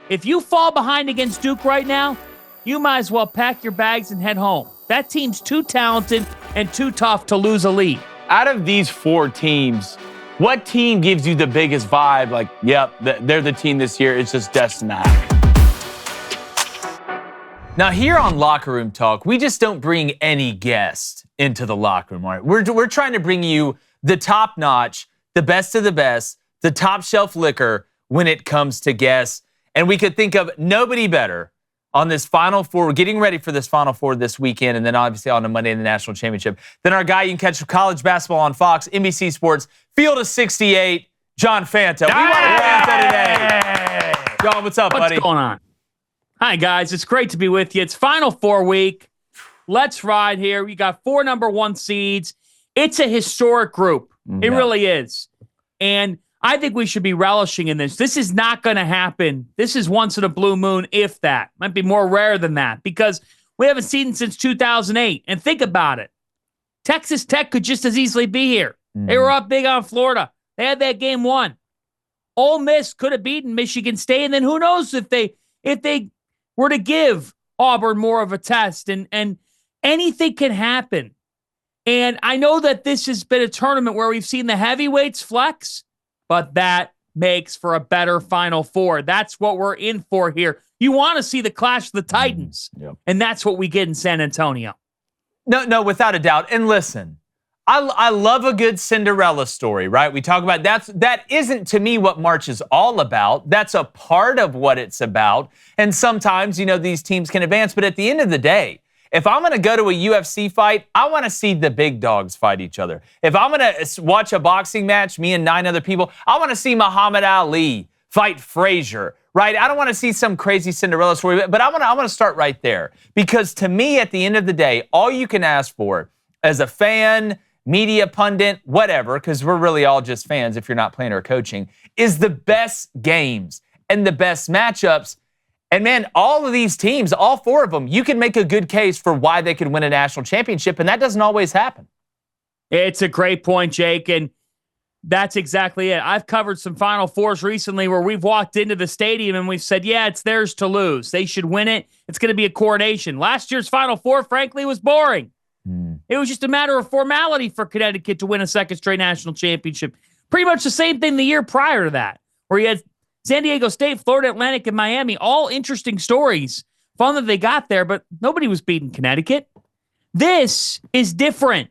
If you fall behind against Duke right now, you might as well pack your bags and head home. That team's too talented and too tough to lose a lead. Out of these four teams, what team gives you the biggest vibe? Like, yep, they're the team this year. It's just destined to happen. Now, here on Locker Room Talk, we just don't bring any guest into the locker room, all right? We're trying to bring you the top-notch, the best of the best, the top-shelf liquor when it comes to guests. And we could think of nobody better on this Final Four. We're getting ready for this Final Four this weekend, and then obviously on a Monday in the National Championship. Then our guy you can catch college basketball on Fox, NBC Sports, Field of 68, John Fanta. We want Fanta today. John, what's up, buddy? What's going on? Hi, guys. It's great to be with you. It's Final Four week. Let's ride here. We got 4 number 1 seeds. It's a historic group. It really is. And I think we should be relishing in this. This is not going to happen. This is once in a blue moon, if that. Might be more rare than that because we haven't seen it since 2008. And think about it. Texas Tech could just as easily be here. They were up big on Florida. They had that game won. Ole Miss could have beaten Michigan State. And then who knows if they were to give Auburn more of a test. And anything can happen. And I know that this has been a tournament where we've seen the heavyweights flex, but that makes for a better Final Four. That's what we're in for here. You want to see the clash of the Titans, and that's what we get in San Antonio. No, without a doubt. And listen, I love a good Cinderella story, right? We talk about that isn't to me what March is all about. That's a part of what it's about. And sometimes, these teams can advance, but at the end of the day, if I'm going to go to a UFC fight, I want to see the big dogs fight each other. If I'm going to watch a boxing match, me and 9 other people, I want to see Muhammad Ali fight Frazier, right? I don't want to see some crazy Cinderella story, but I want to start right there. Because to me, at the end of the day, all you can ask for as a fan, media pundit, whatever, because we're really all just fans if you're not playing or coaching, is the best games and the best matchups. And man, all of these teams, all 4 of them, you can make a good case for why they could win a national championship, and that doesn't always happen. It's a great point, Jake, and that's exactly it. I've covered some Final Fours recently where we've walked into the stadium and we've said, yeah, it's theirs to lose. They should win it. It's going to be a coronation. Last year's Final Four, frankly, was boring. It was just a matter of formality for Connecticut to win a second straight national championship. Pretty much the same thing the year prior to that, where you had San Diego State, Florida Atlantic, and Miami, all interesting stories. Fun that they got there, but nobody was beating Connecticut. This is different.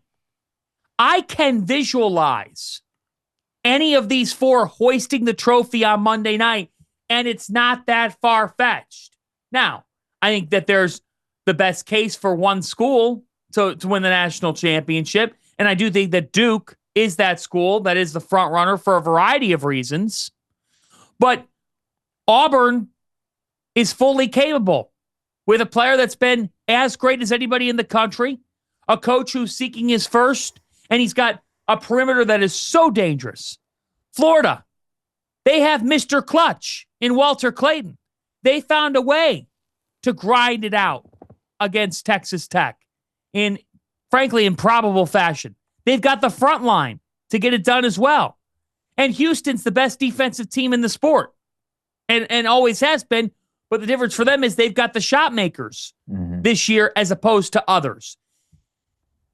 I can visualize any of these 4 hoisting the trophy on Monday night, and it's not that far-fetched. Now, I think that there's the best case for one school to win the national championship, and I do think that Duke is that school that is the front runner for a variety of reasons. But Auburn is fully capable with a player that's been as great as anybody in the country, a coach who's seeking his first, and he's got a perimeter that is so dangerous. Florida, they have Mr. Clutch in Walter Clayton. They found a way to grind it out against Texas Tech in, frankly, improbable fashion. They've got the front line to get it done as well. And Houston's the best defensive team in the sport and always has been. But the difference for them is they've got the shot makers this year as opposed to others.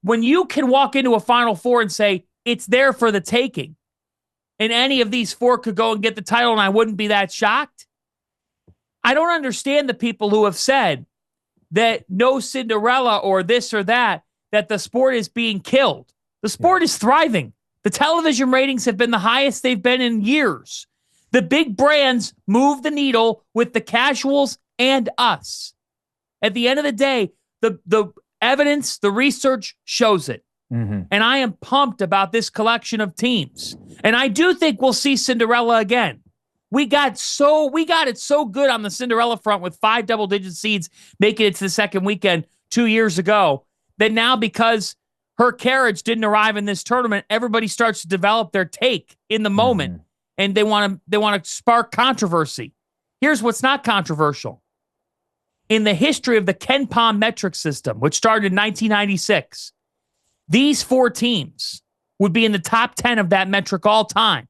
When you can walk into a Final Four and say, it's there for the taking, and any of these 4 could go and get the title and I wouldn't be that shocked, I don't understand the people who have said that no Cinderella or this or that the sport is being killed. The sport is thriving. The television ratings have been the highest they've been in years. The big brands move the needle with the casuals and us. At the end of the day, the evidence, the research shows it. And I am pumped about this collection of teams. And I do think we'll see Cinderella again. We got it so good on the Cinderella front with 5 double-digit seeds making it to the second weekend 2 years ago that now, because her carriage didn't arrive in this tournament, everybody starts to develop their take in the moment, and they want to spark controversy. Here's what's not controversial. In the history of the Ken Pom metric system, which started in 1996, these 4 teams would be in the top 10 of that metric all time.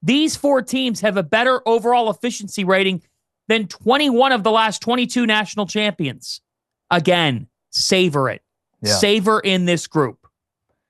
These 4 teams have a better overall efficiency rating than 21 of the last 22 national champions. Again, savor it. Yeah. Savor in this group.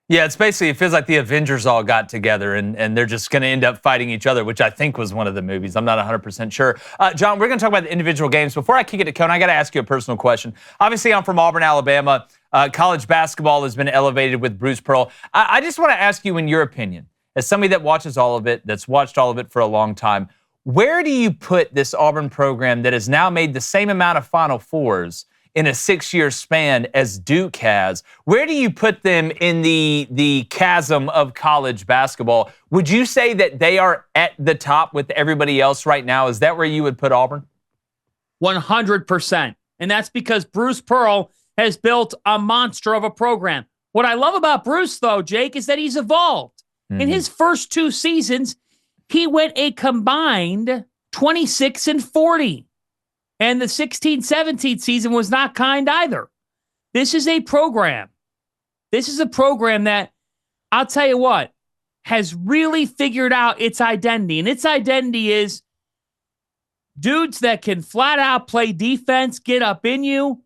Yeah, it feels like the Avengers all got together and they're just going to end up fighting each other, which I think was one of the movies. I'm not 100% sure. John, we're going to talk about the individual games. Before I kick it to Cohen, I got to ask you a personal question. Obviously, I'm from Auburn, Alabama. College basketball has been elevated with Bruce Pearl. I just want to ask you, in your opinion, as somebody that watches all of it, that's watched all of it for a long time, where do you put this Auburn program that has now made the same amount of Final Fours in a 6-year span as Duke has? Where do you put them in the chasm of college basketball? Would you say that they are at the top with everybody else right now? Is that where you would put Auburn? 100%. And that's because Bruce Pearl has built a monster of a program. What I love about Bruce, though, Jake, is that he's evolved. In his first 2 seasons, he went a combined 26-40. And the 16-17 season was not kind either. This is a program. This is a program that, I'll tell you what, has really figured out its identity. And its identity is dudes that can flat out play defense, get up in you.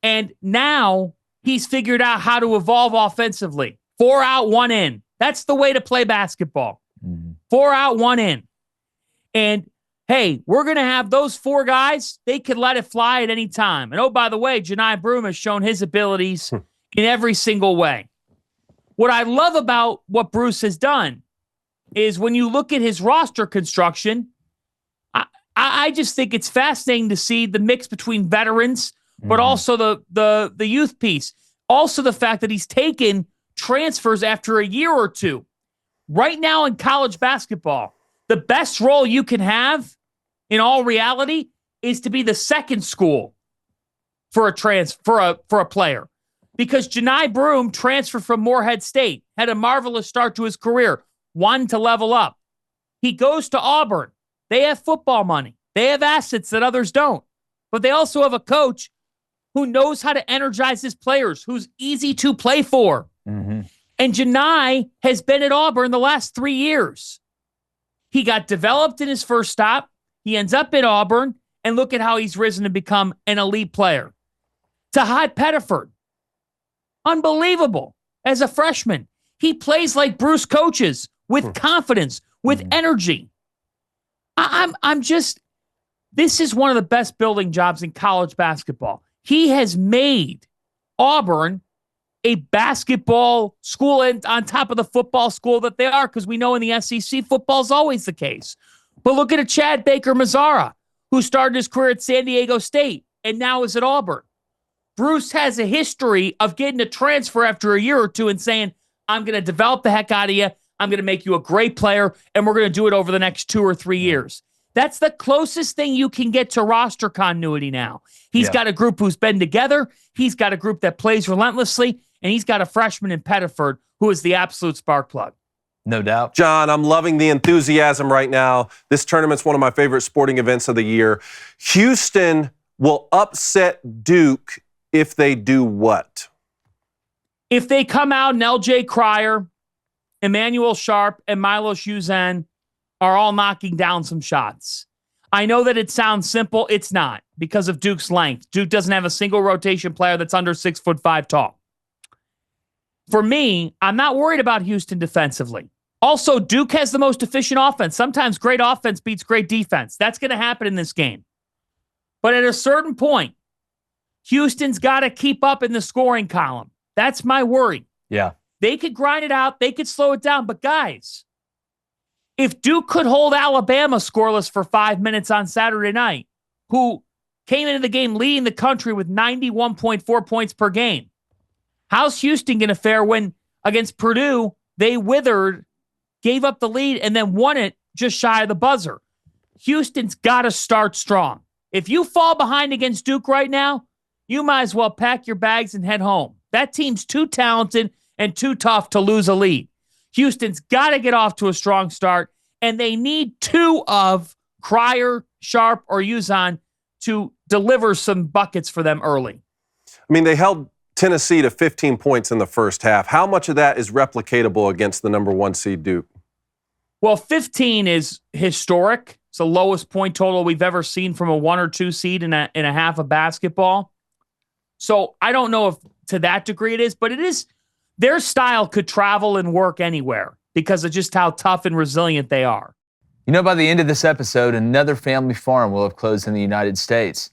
And now he's figured out how to evolve offensively. 4 out, 1 in. That's the way to play basketball. 4 out, 1 in. And hey, we're going to have those 4 guys. They could let it fly at any time. And oh, by the way, Johni Broome has shown his abilities in every single way. What I love about what Bruce has done is when you look at his roster construction, I just think it's fascinating to see the mix between veterans, but also the youth piece. Also the fact that he's taken transfers after a year or 2. Right now in college basketball, the best role you can have in all reality is to be the second school for a player. Because Johni Broome transferred from Morehead State, had a marvelous start to his career, wanted to level up. He goes to Auburn. They have football money. They have assets that others don't. But they also have a coach who knows how to energize his players, who's easy to play for. And Johni has been at Auburn the last 3 years. He got developed in his first stop. He ends up at Auburn, and look at how he's risen to become an elite player. Tahad Pettiford, unbelievable. As a freshman, he plays like Bruce coaches, with confidence, with energy. This is one of the best building jobs in college basketball. He has made Auburn a basketball school on top of the football school that they are, because we know in the SEC, football is always the case. But look at a Chad Baker-Mazara, who started his career at San Diego State and now is at Auburn. Bruce has a history of getting a transfer after a year or 2 and saying, I'm going to develop the heck out of you. I'm going to make you a great player, and we're going to do it over the next 2 or 3 years. That's the closest thing you can get to roster continuity now. He's got a group who's been together. He's got a group that plays relentlessly, and he's got a freshman in Pettiford who is the absolute spark plug. No doubt. John, I'm loving the enthusiasm right now. This tournament's one of my favorite sporting events of the year. Houston will upset Duke if they do what? If they come out and LJ Cryer, Emmanuel Sharp, and Milos Uzen are all knocking down some shots. I know that it sounds simple. It's not, because of Duke's length. Duke doesn't have a single rotation player that's under 6'5" tall. For me, I'm not worried about Houston defensively. Also, Duke has the most efficient offense. Sometimes great offense beats great defense. That's going to happen in this game. But at a certain point, Houston's got to keep up in the scoring column. That's my worry. Yeah. They could grind it out. They could slow it down. But guys, if Duke could hold Alabama scoreless for 5 minutes on Saturday night, who came into the game leading the country with 91.4 points per game, how's Houston going to fare when against Purdue, they withered, gave up the lead, and then won it just shy of the buzzer? Houston's got to start strong. If you fall behind against Duke right now, you might as well pack your bags and head home. That team's too talented and too tough to lose a lead. Houston's got to get off to a strong start, and they need 2 of Cryer, Sharp, or Uzen to deliver some buckets for them early. I mean, they held Tennessee to 15 points in the first half. How much of that is replicatable against the number 1 seed Duke? Well, 15 is historic, It's the lowest point total we've ever seen from a 1 or 2 seed in a half of basketball. So I don't know if to that degree it is, but it is. Their style could travel and work anywhere because of just how tough and resilient they are. You know, by the end of this episode, another family farm will have closed in the United States.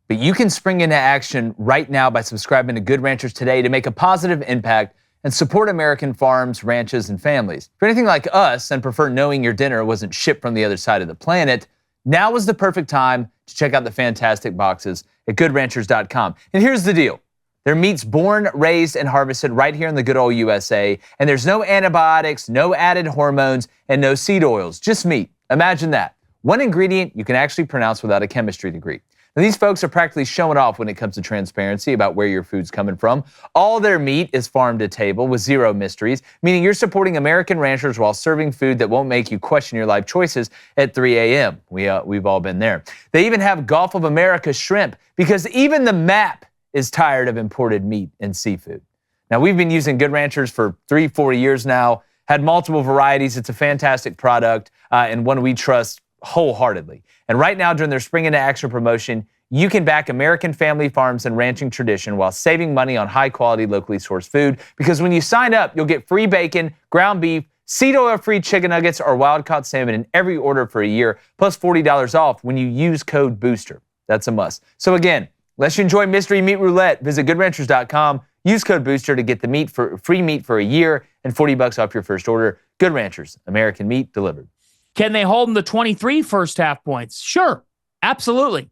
But you can spring into action right now by subscribing to Good Ranchers today to make a positive impact and support American farms, ranches, and families. If you're anything like us and prefer knowing your dinner wasn't shipped from the other side of the planet, now is the perfect time to check out the fantastic boxes at goodranchers.com. And here's the deal. Their meat's born, raised, and harvested right here in the good old USA, and there's no antibiotics, no added hormones, and no seed oils, just meat. Imagine that. One ingredient you can actually pronounce without a chemistry degree. Now, these folks are practically showing off when it comes to transparency about where your food's coming from. All their meat is farm to table with zero mysteries, meaning you're supporting American ranchers while serving food that won't make you question your life choices at 3 a.m. We've all been there. They even have Gulf of America shrimp because even the map is tired of imported meat and seafood. Now, we've been using Good Ranchers for 3-4 years now, had multiple varieties. It's a fantastic product and one we trust wholeheartedly. And right now, during their Spring into Action promotion, you can back American family farms and ranching tradition while saving money on high-quality, locally sourced food. Because when you sign up, you'll get free bacon, ground beef, seed oil-free chicken nuggets, or wild-caught salmon in every order for a year, plus $40 off when you use code BOOSTER. That's a must. So again, unless you enjoy Mystery Meat Roulette, visit goodranchers.com. Use code BOOSTER to get the free meat for a year and $40 off your first order. Good Ranchers, American meat delivered. Can they hold them to 23 first half points? Sure, absolutely.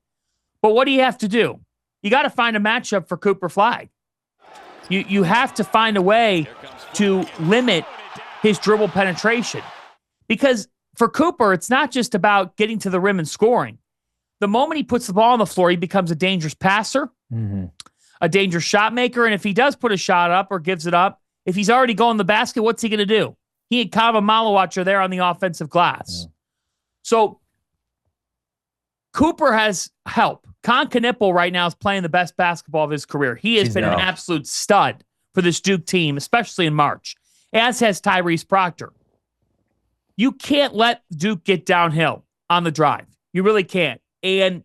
But what do you have to do? You got to find a matchup for Cooper Flagg. You have to find a way to limit his dribble penetration. Because for Cooper, it's not just about getting to the rim and scoring. The moment he puts the ball on the floor, he becomes a dangerous passer, a dangerous shot maker. And if he does put a shot up or gives it up, if he's already going to the basket, what's he going to do? He and Kava Malawatch are there on the offensive glass. Yeah. So Cooper has help. Con Knippel right now is playing the best basketball of his career. He has been an absolute stud for this Duke team, especially in March, as has Tyrese Proctor. You can't let Duke get downhill on the drive. You really can't. And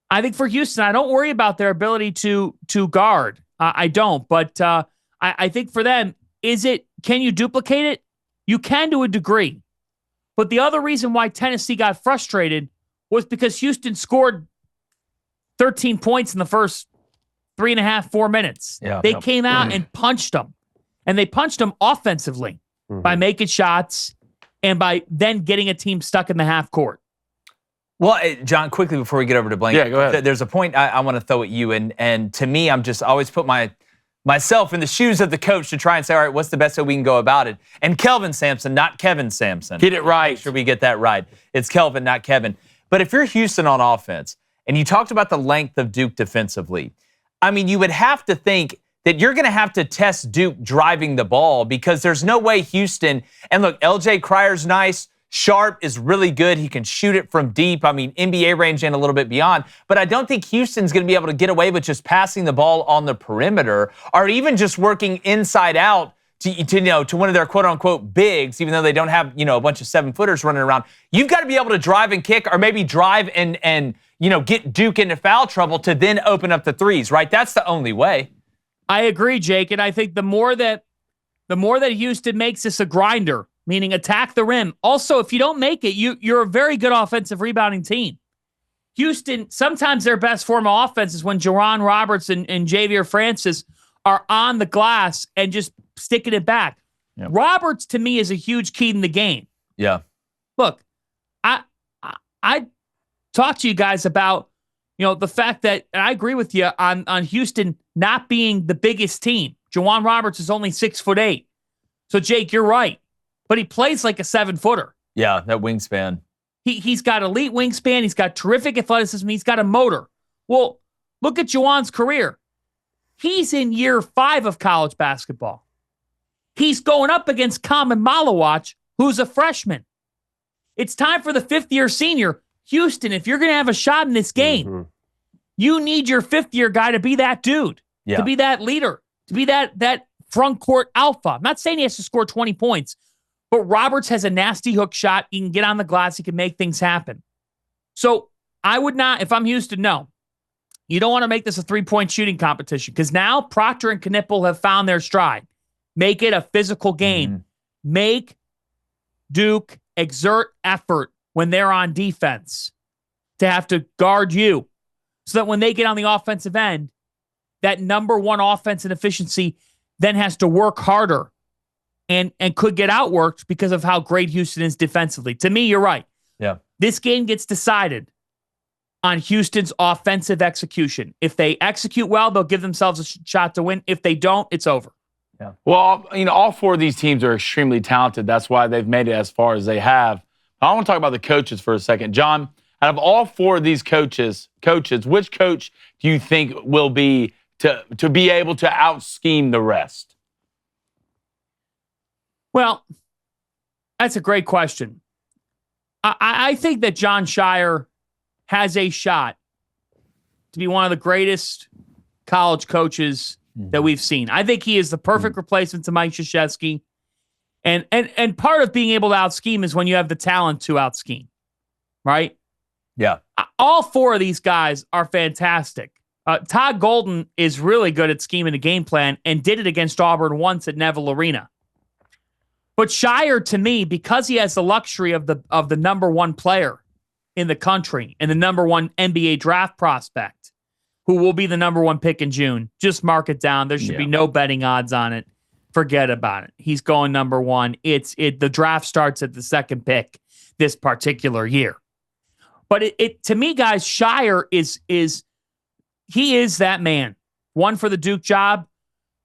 I think for Houston, I don't worry about their ability to guard. I don't. But I think for them, can you duplicate it? You can to a degree. But the other reason why Tennessee got frustrated was because Houston scored 13 points in the first 3.5, 4 minutes. Yeah, they came out and punched them. And they punched them offensively by making shots and by then getting a team stuck in the half court. Well, John, quickly before we get over to Blank, go ahead. There's a point I want to throw at you. And to me, I'm just always put myself in the shoes of the coach to try and say, all right, what's the best way we can go about it? And Kelvin Sampson, not Kevin Sampson. Get it right. Make sure we get that right. It's Kelvin, not Kevin. But if you're Houston on offense, and you talked about the length of Duke defensively, I mean, you would have to think that you're going to have to test Duke driving the ball because there's no way Houston, and look, LJ Cryer's nice, Sharp is really good. He can shoot it from deep. I mean, NBA range and a little bit beyond. But I don't think Houston's going to be able to get away with just passing the ball on the perimeter or even just working inside out to one of their quote-unquote bigs, even though they don't have, a bunch of 7-footers running around. You've got to be able to drive and kick or maybe drive and get Duke into foul trouble to then open up the threes, right? That's the only way. I agree, Jake. And I think the more that Houston makes this a grinder, meaning attack the rim. Also, if you don't make it, you're a very good offensive rebounding team. Houston, sometimes their best form of offense is when Jerron Roberts and Javier Francis are on the glass and just sticking it back. Yep. Roberts, to me, is a huge key in the game. Yeah. Look, I talked to you guys about, the fact that, and I agree with you on Houston not being the biggest team. Juwan Roberts is only 6'8". So, Jake, you're right. But he plays like a 7-footer. Yeah, that wingspan. He's got elite wingspan. He's got terrific athleticism. He's got a motor. Well, look at Juwan's career. He's in year 5 of college basketball. He's going up against Common Malawatch, who's a freshman. It's time for the 5th-year senior. Houston, if you're going to have a shot in this game, you need your 5th-year guy to be that dude, to be that leader, to be that front court alpha. I'm not saying he has to score 20 points, but Roberts has a nasty hook shot. He can get on the glass. He can make things happen. So I would not, if I'm Houston, no. You don't want to make this a three-point shooting competition because now Proctor and Knippel have found their stride. Make it a physical game. Make Duke exert effort when they're on defense to have to guard you so that when they get on the offensive end, that number one offense and efficiency then has to work harder and could get outworked because of how great Houston is defensively. To me, you're right. Yeah. This game gets decided on Houston's offensive execution. If they execute well, they'll give themselves a shot to win. If they don't, it's over. Yeah. Well, all four of these teams are extremely talented. That's why they've made it as far as they have. I want to talk about the coaches for a second. John, out of all four of these coaches, which coach do you think will be to be able to out-scheme the rest? Well, that's a great question. I think that John Shire has a shot to be one of the greatest college coaches that we've seen. I think he is the perfect replacement to Mike Krzyzewski. And part of being able to out-scheme is when you have the talent to out-scheme, right? Yeah. All four of these guys are fantastic. Todd Golden is really good at scheming a game plan and did it against Auburn once at Neville Arena. But Shire, to me, because he has the luxury of the number one player in the country and the number one NBA draft prospect, who will be the number one pick in June, just mark it down. There should be no betting odds on it. Forget about it. He's going number one. The draft starts at the second pick this particular year. But it to me, guys, Shire is that man. One, for the Duke job.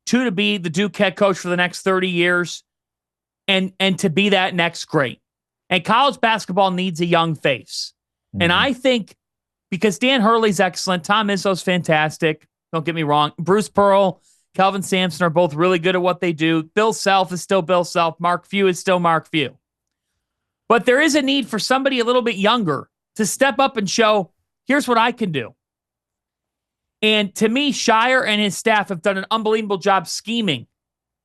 Two, to be the Duke head coach for the next 30 years. And to be that next great. And college basketball needs a young face. And I think because Dan Hurley's excellent, Tom Izzo's fantastic, don't get me wrong, Bruce Pearl, Kelvin Sampson are both really good at what they do. Bill Self is still Bill Self. Mark Few is still Mark Few. But there is a need for somebody a little bit younger to step up and show, here's what I can do. And to me, Shire and his staff have done an unbelievable job scheming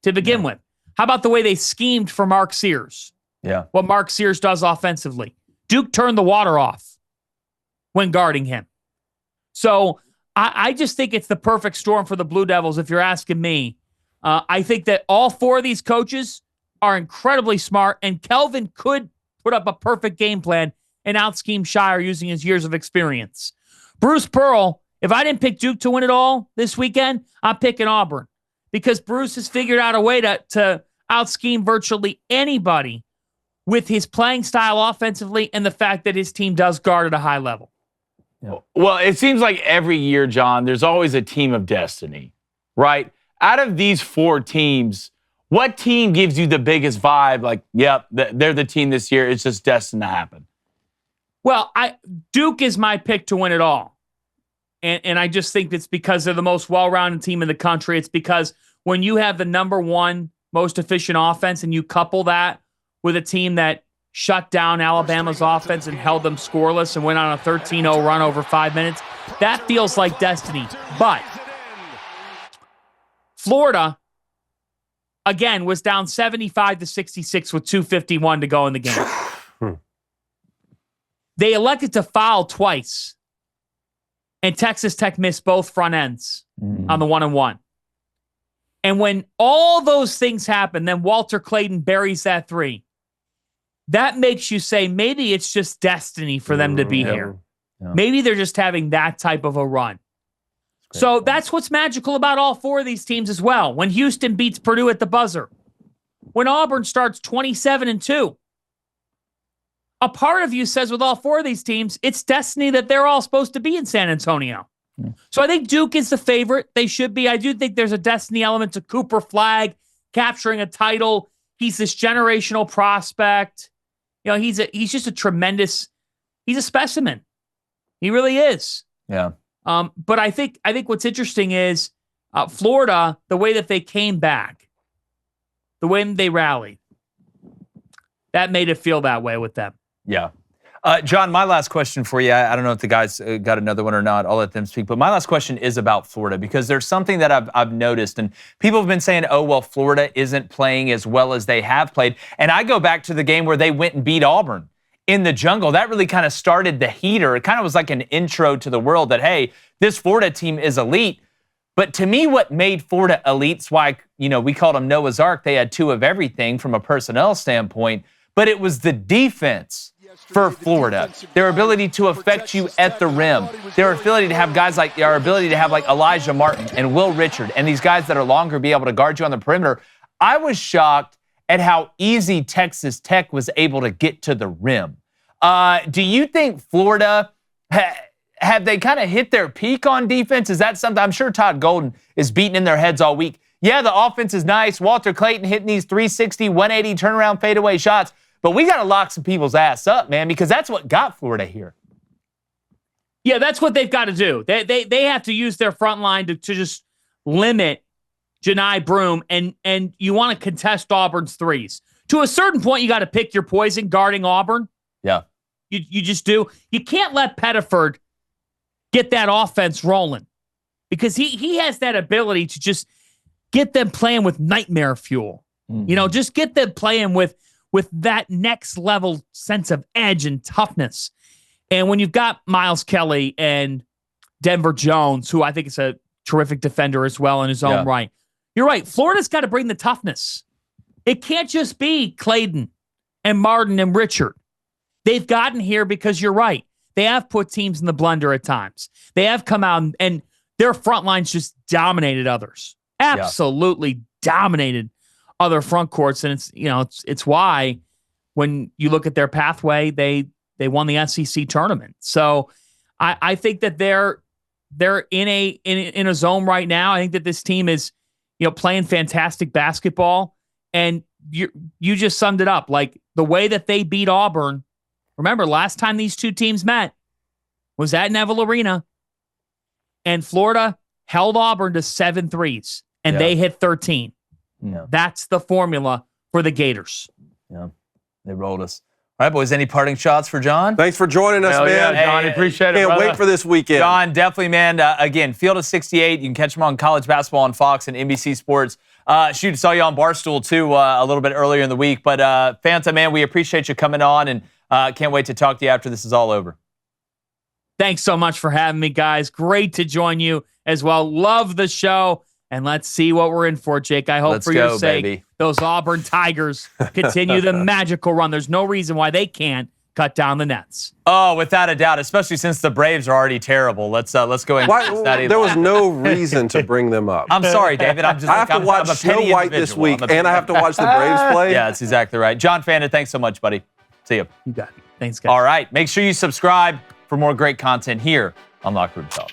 to begin with. How about the way they schemed for Mark Sears? Yeah. What Mark Sears does offensively. Duke turned the water off when guarding him. So I just think it's the perfect storm for the Blue Devils, if you're asking me. I think that all four of these coaches are incredibly smart, and Kelvin could put up a perfect game plan and out-scheme Shire using his years of experience. Bruce Pearl, if I didn't pick Duke to win it all this weekend, I'm picking Auburn because Bruce has figured out a way to out-scheme virtually anybody with his playing style offensively and the fact that his team does guard at a high level. Yeah. Well, it seems like every year, John, there's always a team of destiny, right? Out of these four teams, what team gives you the biggest vibe? Like, yep, they're the team this year. It's just destined to happen. Well, Duke is my pick to win it all. And I just think it's because they're the most well-rounded team in the country. It's because when you have the number one most efficient offense and you couple that with a team that shut down Alabama's offense and held them scoreless and went on a 13-0 run over 5 minutes, that feels like destiny. But Florida, again, was down 75-66 with 2:51 to go in the game. They elected to foul twice, and Texas Tech missed both front ends on the 1-and-1. And when all those things happen, then Walter Clayton buries that three. That makes you say maybe it's just destiny for them to be here. Yeah. Maybe they're just having that type of a run. So that's what's magical about all four of these teams as well. When Houston beats Purdue at the buzzer, when Auburn starts 27-2, a part of you says with all four of these teams, it's destiny that they're all supposed to be in San Antonio. So I think Duke is the favorite. They should be. I do think there's a destiny element to Cooper Flagg capturing a title. He's this generational prospect. You know, he's just a tremendous, he's a specimen. He really is. Yeah. But I think what's interesting is Florida, the way that they came back, the way they rallied, that made it feel that way with them. Yeah. John, my last question for you, I don't know if the guys got another one or not. I'll let them speak. But my last question is about Florida because there's something that I've noticed. And people have been saying, oh, well, Florida isn't playing as well as they have played. And I go back to the game where they went and beat Auburn. in the jungle. That really kind of started the heater. It kind of was like an intro to the world that, hey, this Florida team is elite. But to me, what made Florida elite is why, we called them Noah's Ark. They had two of everything from a personnel standpoint, but it was the defense for Florida. Their ability to affect you at the rim. Their ability to have guys like Elijah Martin and Will Richard and these guys that are longer be able to guard you on the perimeter. I was shocked at how easy Texas Tech was able to get to the rim. Do you think Florida, have they kind of hit their peak on defense? Is that something? I'm sure Todd Golden is beating in their heads all week. Yeah, the offense is nice. Walter Clayton hitting these 360, 180 turnaround fadeaway shots. But we got to lock some people's ass up, man, because that's what got Florida here. Yeah, that's what they've got to do. They have to use their front line to just limit Janai Broome, and you want to contest Auburn's threes. To a certain point, you got to pick your poison guarding Auburn. Yeah. You just do. You can't let Pettiford get that offense rolling because he has that ability to just get them playing with nightmare fuel. Mm-hmm. Just get them playing with that next level sense of edge and toughness. And when you've got Miles Kelly and Denver Jones, who I think is a terrific defender as well in his own right, you're right. Florida's got to bring the toughness. It can't just be Clayton and Martin and Richard. They've gotten here because you're right. They have put teams in the blender at times. They have come out and their front lines just dominated others. Absolutely dominated other front courts. And it's why when you look at their pathway, they won the SEC tournament. So I think that they're in a zone right now. I think that this team is, playing fantastic basketball. And you just summed it up. Like the way that they beat Auburn. Remember, last time these two teams met was at Neville Arena, and Florida held Auburn to 7 threes, and they hit 13. Yeah. That's the formula for the Gators. Yeah, they rolled us. All right, boys, any parting shots for John? Thanks for joining us, man. Yeah, John, appreciate it, Can't brother. wait for this weekend. John, definitely, man. Again, Field of 68. You can catch him on college basketball on Fox and NBC Sports. Saw you on Barstool, too, a little bit earlier in the week. But, Fanta, man, we appreciate you coming on, and can't wait to talk to you after this is all over. Thanks so much for having me, guys. Great to join you as well. Love the show. And let's see what we're in for, Jake. I hope for your sake, baby. Those Auburn Tigers continue the magical run. There's no reason why they can't cut down the nets. Oh, without a doubt, especially since the Braves are already terrible. Let's go ahead and There was no reason to bring them up. I'm sorry, David. I have to watch Snow White this week, and I have to watch the Braves play. Yeah, that's exactly right. John Fanta, thanks so much, buddy. See you. You got it. Thanks, guys. All right. Make sure you subscribe for more great content here on Locker Room Talk.